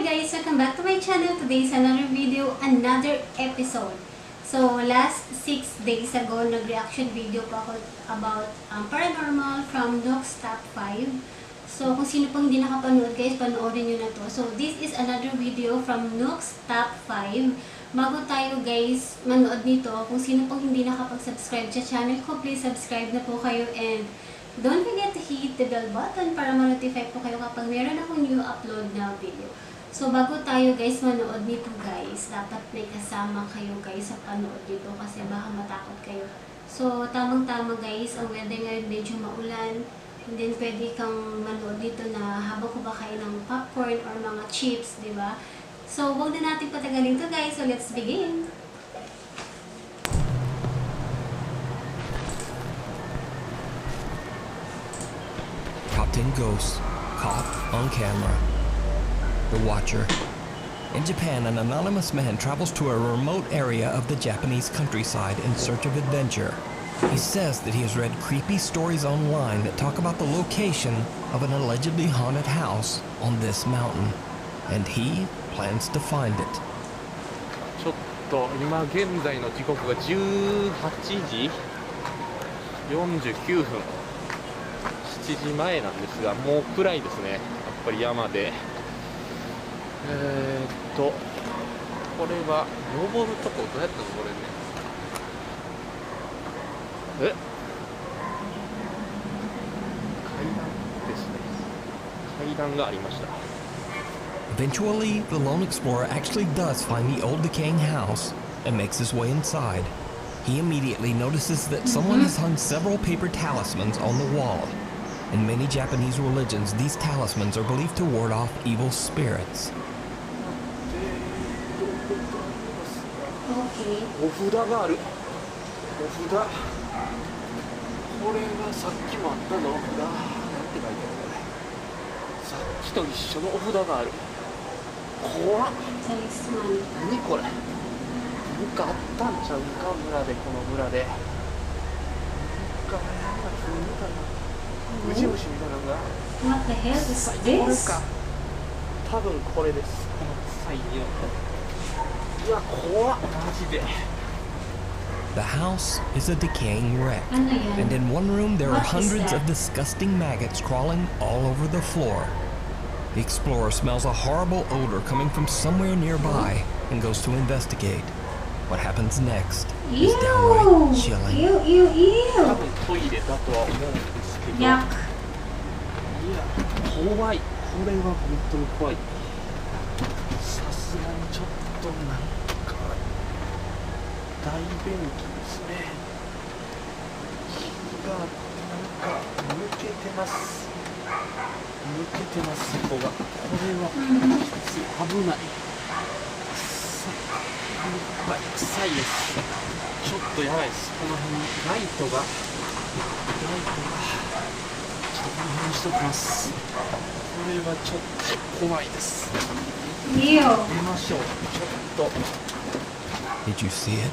guys! Welcome back to my channel. Today is another video, another episode. So, last 6 days ago, nag-reaction video pa ako about Paranormal from NUKE'S Top 5. So, kung sino pang hindi nakapanood guys, panoorin nyo na to. So, this is another video from NUKE'S Top 5. Bago tayo guys manood nito, kung sino pang hindi nakapag-subscribe sa channel ko, please subscribe na po kayo and don't forget to hit the bell button para ma-notify po kayo kapag meron akong new upload na video. So, bago tayo guys manood nito guys, dapat may kasama kayo guys sa panood dito kasi baka matakot kayo. So, tamang-tama guys, ang weather ngayon medyo maulan. And then, pwede kang manood dito na habang kumakain ng popcorn or mga chips, di ba? So, huwag na natin patagalin to guys. So, let's begin! Top 10 ghosts caught on camera. The Watcher. In Japan, an anonymous man travels to a remote area of the Japanese countryside in search of adventure. He says that he has read creepy stories online that talk about the location of an allegedly haunted house on this mountain, and he plans to find it. ちょっと今現在の時刻が18時49分。7時前なんですが、もう暗いですね。やっぱり山で。これは登るとこどうやって登れるね。階段ですね。階段がありました。Eventually, the lone explorer actually does find the old decaying house and makes his way inside. He immediately notices that someone has hung several paper talismans on the wall. In many Japanese religions, these talismans are believed to ward off evil spirits. Okay. お札がある。お札。これがさっきもあったのお札。なんて書いてあるこれ。さっきと一緒のお札がある。怖っ。何これ。なんかあったんちゃうか村で、この村で。なんかなんか踏んでたな。ウジ虫みたいなのが。What the hell is これ this? か。多分これです。このサインの。うわ、怖っ。マジで。The house is a decaying wreck, Ano yan? and in one room there are What is hundreds that? of disgusting maggots crawling all over the floor. The explorer smells a horrible odor coming from somewhere nearby and goes to investigate. What happens next is downright chilling. Ew, ew, 多 ew! 分トイレだとは思うんですけど、い Yuck! や、怖い。これは本当に怖い。さすがにちょっとなんか大便器ですね。木がなんか抜けてます。抜けてます、そこが。これはきつい。危ない。臭いです。ちょっとやばいです。この辺にライトがちょっとこの辺にしときます。これはちょっと怖いです。 Ew! 出ましょう。ちょっと。 Did you see it?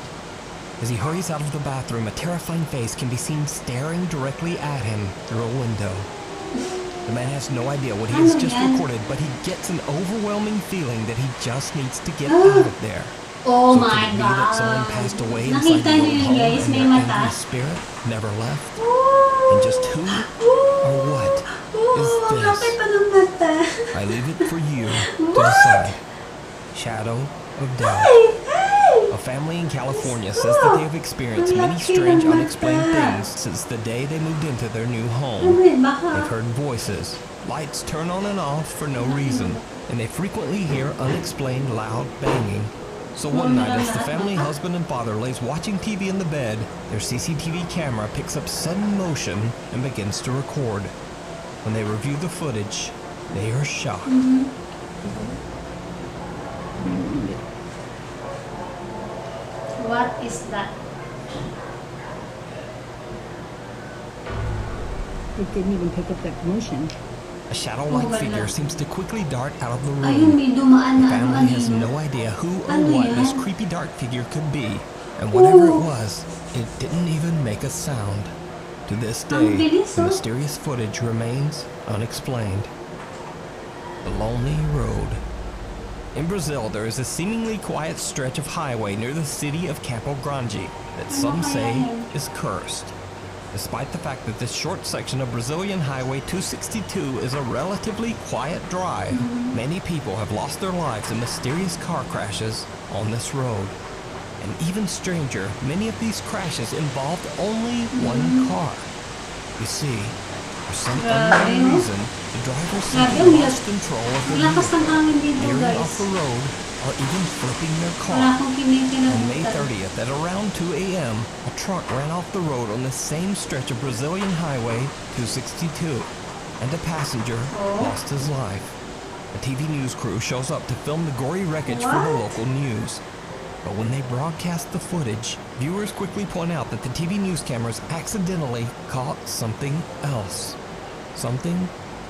As he hurries out of the bathroom, a terrifying face can be seen staring directly at him through a window. The man has no idea what he has just recorded, but he gets an overwhelming feeling that he just needs to get out of there. Oh So my could it be that someone god! passed away inside Nakita the niyo old yun home guys, and may their mata. angry spirit never left? And just who or what is this? Kapit pa ng mata. I leave it for you to decide. Shadow of Death. A family in California says that they have experienced many strange unexplained things since the day they moved into their new home. They've heard voices, lights turn on and off for no reason, and they frequently hear unexplained loud banging. So one night, as the family husband and father lays watching TV in the bed, their CCTV camera picks up sudden motion and begins to record. When they review the footage, they are shocked. What is that? It didn't even pick up that motion. A shadow-like figure seems to quickly dart out of the Ayun, room. may dumaan The na family has ano. no idea who or Ano what yan? this creepy dark figure could be, and whatever it was, it didn't even make a sound. To this Ang day, bilis, the oh. mysterious footage remains unexplained. The Lonely Road. In Brazil, there is a seemingly quiet stretch of highway near the city of Campo Grande that some say is cursed. Despite the fact that this short section of Brazilian Highway 262 is a relatively quiet drive, many people have lost their lives in mysterious car crashes on this road. And even stranger, many of these crashes involved only one car. You see, for some unknown reason, the driver simply lost control of the wheel, veering off the road, or even flipping their car. On May 30th, at around 2 a.m., a truck ran off the road on the same stretch of Brazilian Highway 262, and a passenger lost his life. A TV news crew shows up to film the gory wreckage for the local news. But when they broadcast the footage, viewers quickly point out that the TV news cameras accidentally caught something else. Something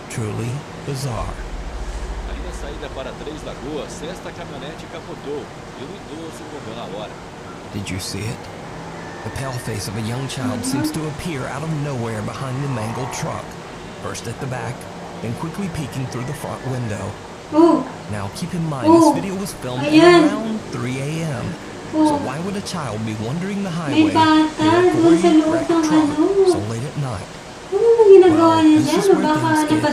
truly bizarre. Ali na saída para Três Lagoas, esta caminhonete capotou e um idoso morreu na hora. Did you see it? The pale face of a young child seems to appear out of nowhere behind the mangled truck, first at the back, then quickly peeking through the front window. Now keep in mind this video was filmed at around 3 a.m. So why would a child be wandering the highway in a gory wrecked truck so late at night? Well, this is where things get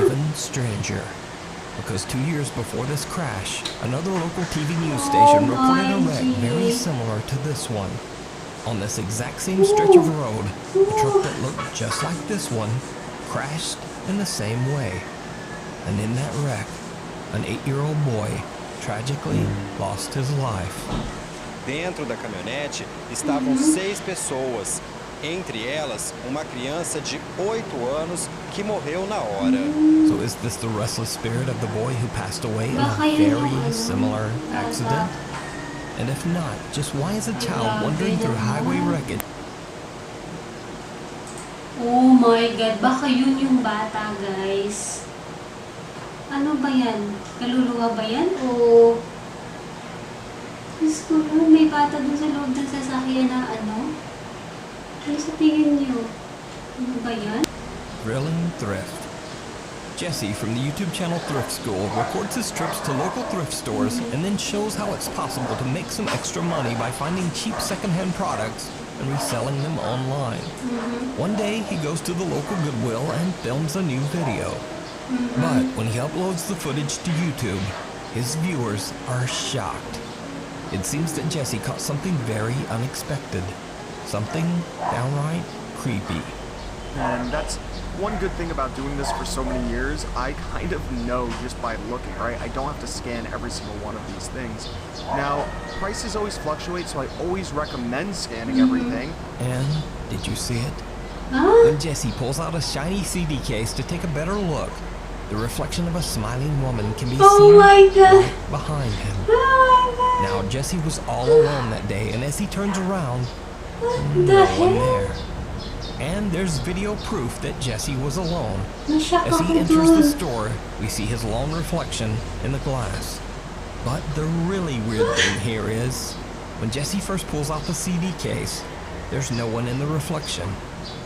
even stranger. Because 2 years before this crash, another local TV news station reported a wreck very similar to this one. On this exact same stretch of road, a truck that looked just like this one crashed in the same way. And in that wreck, an 8-year-old boy tragically lost his life. Dentro da caminhonete estavam 6 pessoas, entre elas uma criança de 8 anos que morreu na hora. So is this the restless spirit of the boy who passed away in a very similar accident? And if not, just why is a child wandering through highway wreckage? Oh my God, baka yun yung bata, guys. Ano ba yan? Kaluluwa ba yan? O... Diyos ko, may bata dun sa loob ng sasakyan na ano? Ano sa tingin niyo? Ano ba yan? Thrilling Thrift. Jesse from the YouTube channel Thrift School records his trips to local thrift stores and then shows how it's possible to make some extra money by finding cheap secondhand products and reselling them online. One day he goes to the local Goodwill and films a new video. But when he uploads the footage to YouTube, his viewers are shocked. It seems that Jesse caught something very unexpected. Something downright creepy. And that's one good thing about doing this for so many years. I kind of know just by looking, right? I don't have to scan every single one of these things. Now, prices always fluctuate, so I always recommend scanning everything. And did you see it? When Jesse pulls out a shiny CD case to take a better look, the reflection of a smiling woman can be seen right behind him. Now, Jesse was all alone that day, and as he turns around, no one there. And there's video proof that Jesse was alone. As he enters the store, we see his lone reflection in the glass. But the really weird thing here is, when Jesse first pulls out the CD case, there's no one in the reflection.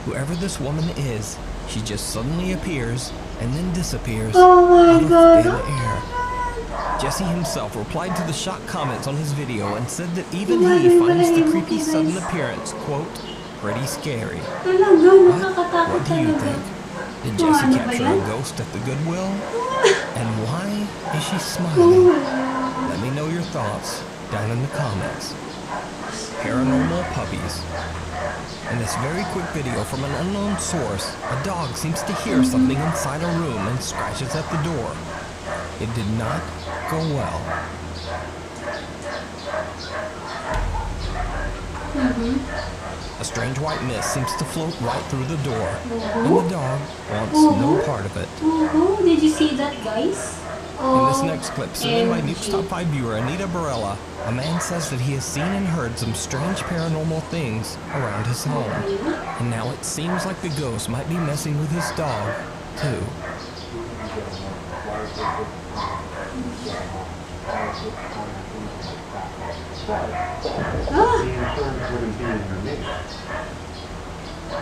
Whoever this woman is, she just suddenly appears and then disappears out of thin air. Jesse himself replied to the shocked comments on his video and said that even he finds the creepy sudden appearance, quote, pretty scary. But what do you think? Did Jesse capture a ghost at the Goodwill? And why is she smiling? Let me know your thoughts down in the comments. Paranormal puppies. In this very quick video from an unknown source, a dog seems to hear something inside a room and scratches at the door. It did not go well. A strange white mist seems to float right through the door, and the dog wants no part of it. Did you see that, guys? In this next clip, submitted by NUKE'S Top 5 viewer Anita Barella, a man says that he has seen and heard some strange paranormal things around his home. And now it seems like the ghost might be messing with his dog, too.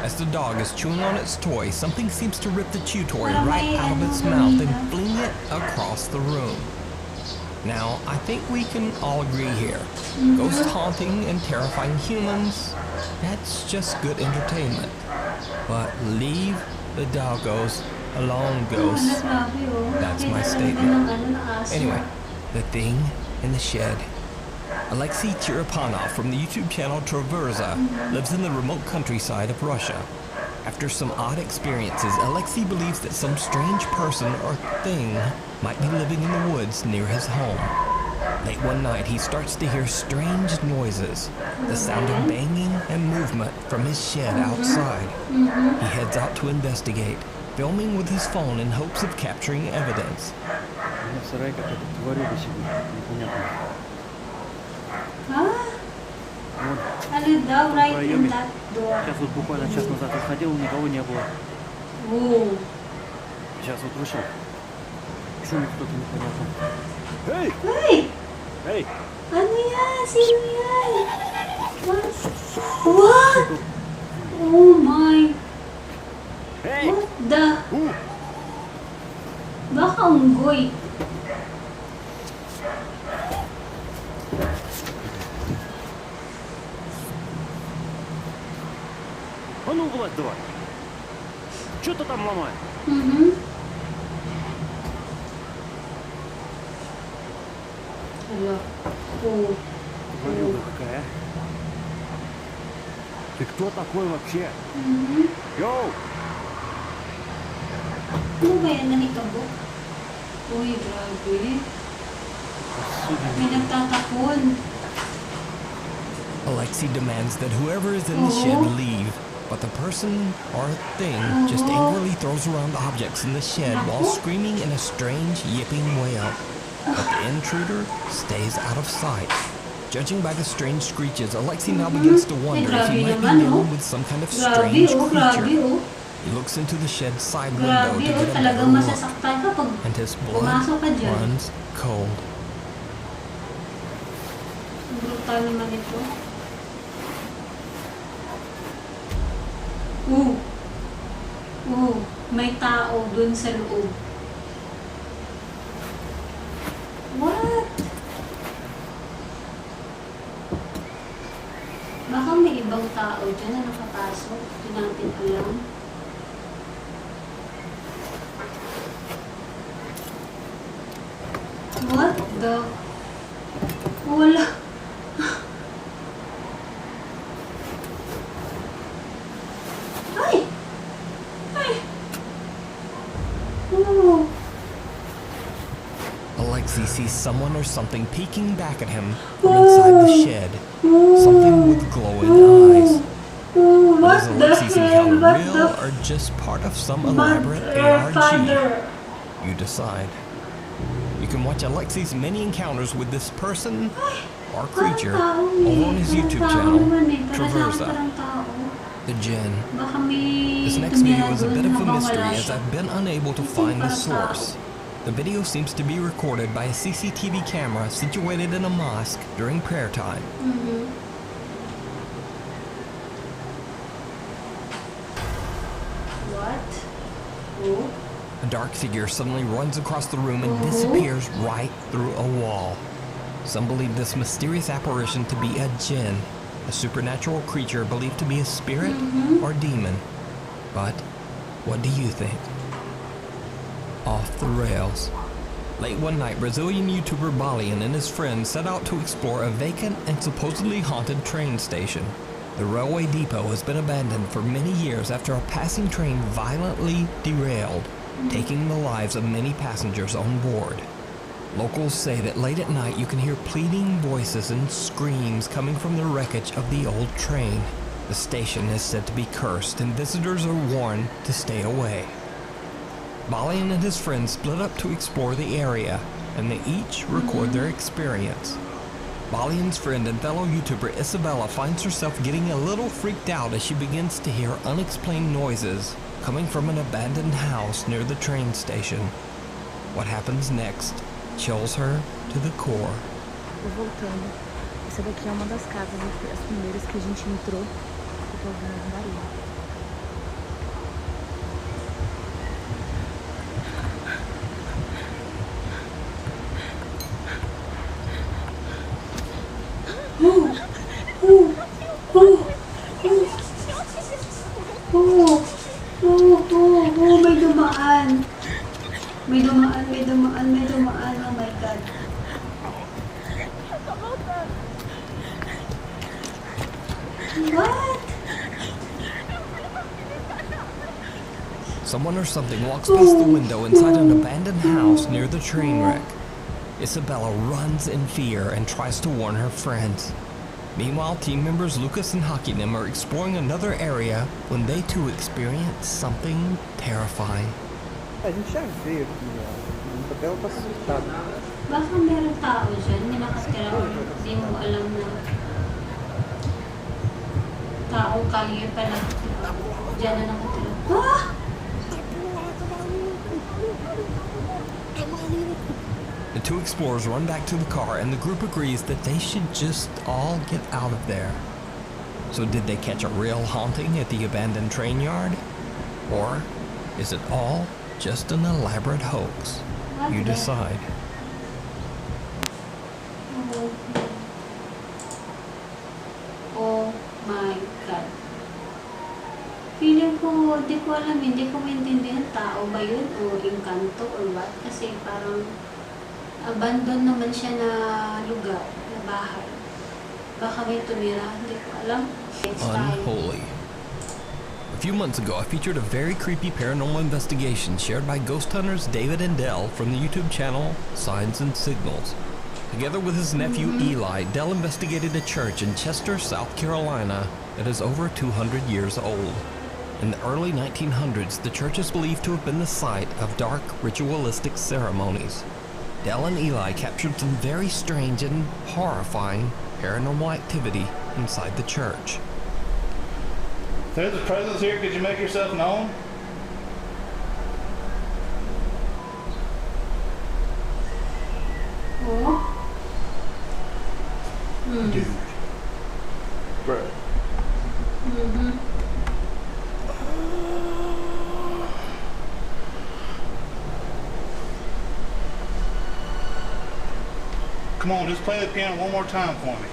As the dog is chewing on its toy, something seems to rip the chew toy right out of its mouth and fling it across the room. Now, I think we can all agree here. Ghost haunting and terrifying humans, that's just good entertainment. But leave the doggos alone, ghosts. That's my statement. Anyway, the thing in the shed. Alexei Chirapanov from the YouTube channel Traversa lives in the remote countryside of Russia. After some odd experiences, Alexei believes that some strange person or thing might be living in the woods near his home. Late one night, he starts to hear strange noises, the sound of banging and movement from his shed outside. He heads out to investigate, filming with his phone in hopes of capturing evidence. Ano daw, right in that door. Сейчас вот буквально час назад выходил, никого не было. Сейчас вот вышел. Шумит кто-то непонятно. Эй! Hey! Эй! Ano yan? Sino yan? What? What? Oh my. Эй! What the? Baka unggoy. А ну, Влад, давай! Что ты там ломаешь? Hello. Oh. Тварюга какая. Ты кто такой вообще? Йоу! Ano ba yan? Nanikabok? Uy, grabe. May nagtatakon. Alexei demands that whoever is in the shed leave, but the person or thing just angrily throws around objects in the shed while screaming in a strange yipping wail. But the intruder stays out of sight. Judging by the strange screeches, Alexei now begins to wonder if he might be dealing with some kind of strange creature. He looks into the shed's side window to get a better Talagang look, masasaktan ka pag and his blood pumasok ka dyan. runs cold. Brutal naman ito. May tao dun sa loob. What? Baka may ibang tao dyan na nakapasok. Hindi natin alam. What the? Wala. Ay! Ay! Oh. Alexei sees someone or something peeking back at him from inside the shed. Something with glowing eyes. But What is the Alexei's hell? encounter What real the or just part of some elaborate ARG? Father? You decide. You can watch Alexei's many encounters with this person or creature over on his YouTube channel, Traversa, the Jinn. This next video is a bit of a mystery as I've been unable to find the source. The video seems to be recorded by a CCTV camera situated in a mosque during prayer time. What? Oh. A dark figure suddenly runs across the room and disappears right through a wall. Some believe this mysterious apparition to be a jinn, a supernatural creature believed to be a spirit or demon. But what do you think? Off the rails. Late one night, Brazilian YouTuber Balian and his friends set out to explore a vacant and supposedly haunted train station. The railway depot has been abandoned for many years after a passing train violently derailed, taking the lives of many passengers on board. Locals say that late at night you can hear pleading voices and screams coming from the wreckage of the old train. The station is said to be cursed and visitors are warned to stay away. Balian and his friends split up to explore the area, and they each record their experience. Balian's friend and fellow YouTuber Isabella finds herself getting a little freaked out as she begins to hear unexplained noises coming from an abandoned house near the train station. What happens next chills her to the core. Voltando. Essa daqui é uma das casas, as primeiras que a gente entrou. Eu tô ouvindo um barulho. Someone or something walks past the window inside an abandoned house near the train wreck. Isabella runs in fear and tries to warn her friends. Meanwhile, team members Lucas and Hakinim are exploring another area when they too experience something terrifying. A gente já veio aqui, o papel tá assustado. Baka meron tao dyan, may nakatira or di mo alam na taong kalye pala. Dyan na nakatira. Ah! The two explorers run back to the car and the group agrees that they should just all get out of there. So did they catch a real haunting at the abandoned train yard? Or is it all just an elaborate hoax? You decide. Oh my God. Feeling ko, hindi ko alam, hindi ko maintindihan tao ba yun o engkanto or what. Kasi parang abandon naman siya na lugar, na bahay. Baka may tumira, hindi ko alam. Unholy. A few months ago, I featured a very creepy paranormal investigation shared by ghost hunters David and Dell from the YouTube channel Signs and Signals. Together with his nephew Eli, Dell investigated a church in Chester, South Carolina that is over 200 years old. In the early 1900s, the church is believed to have been the site of dark ritualistic ceremonies. Dell and Eli captured some very strange and horrifying paranormal activity inside the church. There's a presence here. Could you make yourself known? Oh. Dude. Bro. Come on, just play the piano one more time for me.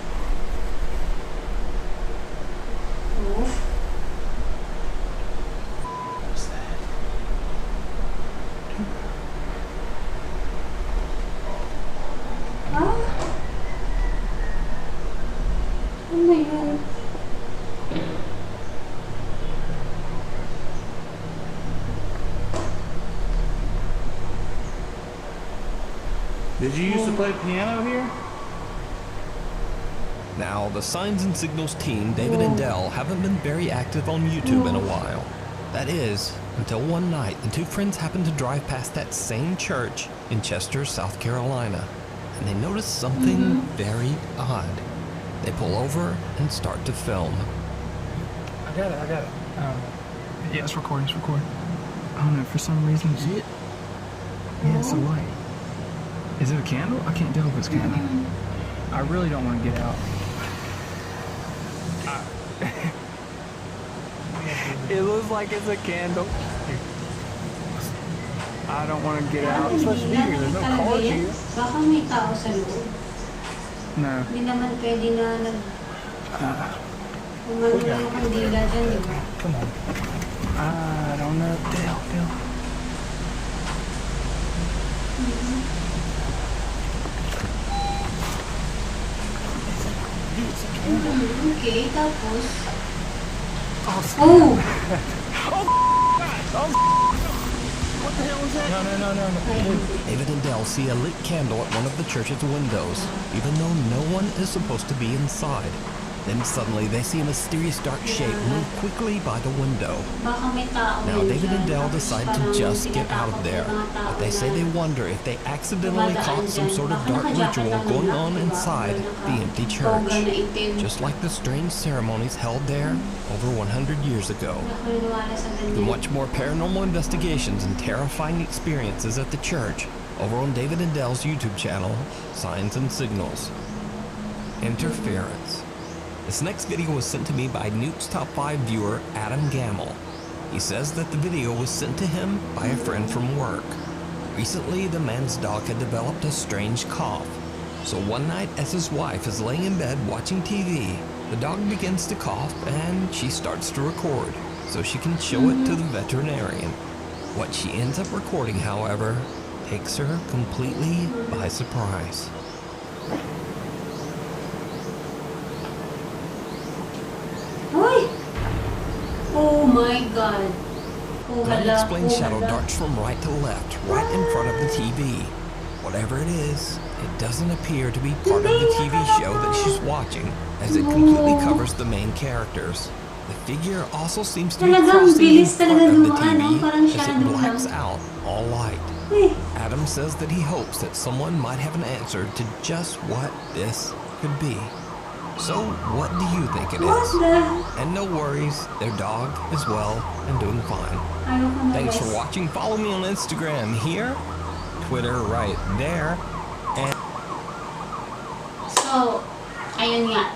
What's that? Ah? Ano na yun? Did you used to play piano here? Now, the Signs and Signals team, David and Dell, haven't been very active on YouTube in a while. That is, until one night, the two friends happened to drive past that same church in Chester, South Carolina, and they notice something very odd. They pull over and start to film. I got it. Yeah, it's recording, I don't know, for some reason, yeah, it's a light. Is it a candle? I can't tell if it's a candle. I really don't want to get out. It looks like it's a candle. I don't want to get out. It's supposed to be here. There's no cars here. Baka may tao sa loob. No. Hindi naman pwede na kung ano lang yung kandila dyan, di ba? Come on. I don't know. Dale. Okay, tapos... Oh! What the hell was that? No. David and Dell see a lit candle at one of the church's windows, even though no one is supposed to be inside. Then suddenly they see a mysterious dark shape move quickly by the window. Baka may tao Now yun David dyan. and Dell Tapos decide to parang just get out of tinatakot there, yung mga tao but they say na they wonder if they accidentally dumadaan caught some dyan. sort of Baka dark naka-jacket ritual lang going nila, on diba? inside the empty Toga church, na itim. just like the strange ceremonies held there over 100 years ago. Nakaniwala sa You can ganyan. watch more paranormal investigations and terrifying experiences at the church over on David and Dell's YouTube channel, Signs and Signals. Interference. This next video was sent to me by NUKE'S Top 5 viewer Adam Gamble. He says that the video was sent to him by a friend from work. Recently, the man's dog had developed a strange cough. So one night, as his wife is laying in bed watching TV, the dog begins to cough and she starts to record so she can show it to the veterinarian. What she ends up recording, however, takes her completely by surprise. Uy! Oh my God! Oh, An hala. unexplained Oh, shadow hala. darts from right to left, right in front of the TV. Whatever it is, it doesn't appear to be part of the TV show that she's watching, as it completely covers the main characters. The figure also seems to be Talagang crossing in bilis front talaga of the dumaan, no? TV Parang as it shadow blacks lang. out all light. Eh, Adam says that he hopes that someone might have an answer to just what this could be. So, what do you think it what is? the? And no worries, their dog is well and doing fine. Ayoko na, Thanks guys. for watching. Follow me on Instagram here, Twitter right there, and So, ayun nga.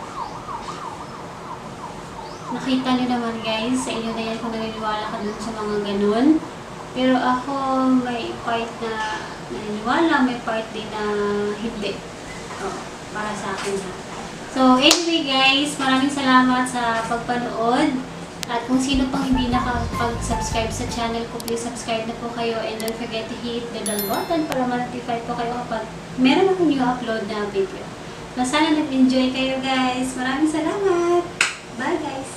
Nakita niyo naman guys, sa inyo na yan kung naniniwala ka dun sa mga ganun. Pero ako, may part na naniniwala, may part din na hindi. Para sa akin ha. So, anyway guys, maraming salamat sa pagpanood. At kung sino pang hindi nakapag-subscribe sa channel ko, please subscribe na po kayo. And don't forget to hit the bell button para ma-notify po kayo kapag meron akong new upload na video. So, sana nag-enjoy kayo guys. Maraming salamat. Bye guys.